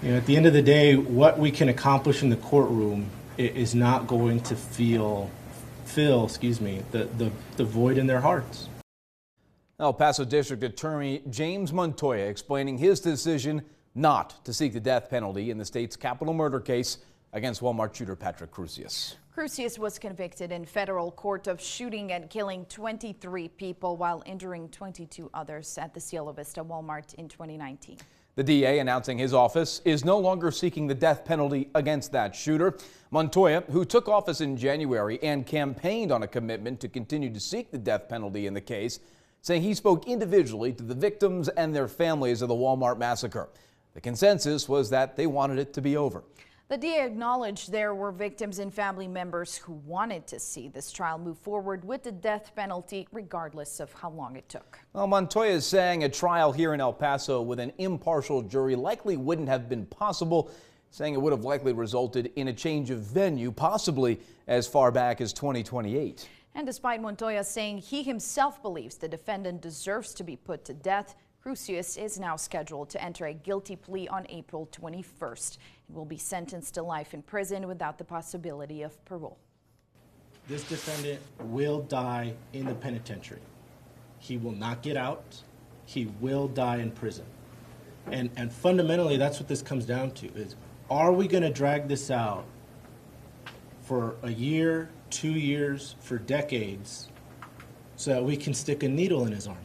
At the end of the day, what we can accomplish in the courtroom is not going to fill the void in their hearts. El Paso District Attorney James Montoya explaining his decision not to seek the death penalty in the state's capital murder case against Walmart shooter Patrick Crusius. Crusius was convicted in federal court of shooting and killing 23 people while injuring 22 others at the Cielo Vista Walmart in 2019. The DA announcing his office is no longer seeking the death penalty against that shooter. Montoya, who took office in January and campaigned on a commitment to continue to seek the death penalty in the case, saying he spoke individually to the victims and their families of the Walmart massacre. The consensus was that they wanted it to be over. The DA acknowledged there were victims and family members who wanted to see this trial move forward with the death penalty, regardless of how long it took. Well, Montoya is saying a trial here in El Paso with an impartial jury likely wouldn't have been possible, saying it would have likely resulted in a change of venue, possibly as far back as 2028. And despite Montoya saying he himself believes the defendant deserves to be put to death, Crusius is now scheduled to enter a guilty plea on April 21st and will be sentenced to life in prison without the possibility of parole. This defendant will die in the penitentiary. He will not get out. He will die in prison. And fundamentally, that's what this comes down to is, are we going to drag this out for a year, 2 years, for decades, so that we can stick a needle in his arm?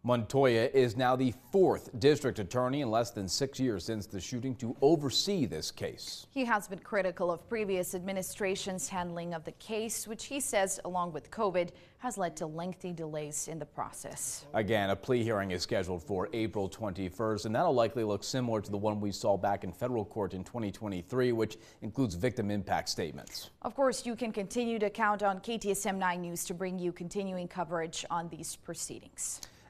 Montoya is now the 4th district attorney in less than 6 years since the shooting to oversee this case. He has been critical of previous administration's handling of the case, which he says, along with COVID, has led to lengthy delays in the process. Again, a plea hearing is scheduled for April 21st, and that'll likely look similar to the one we saw back in federal court in 2023, which includes victim impact statements. Of course, you can continue to count on KTSM 9 News to bring you continuing coverage on these proceedings.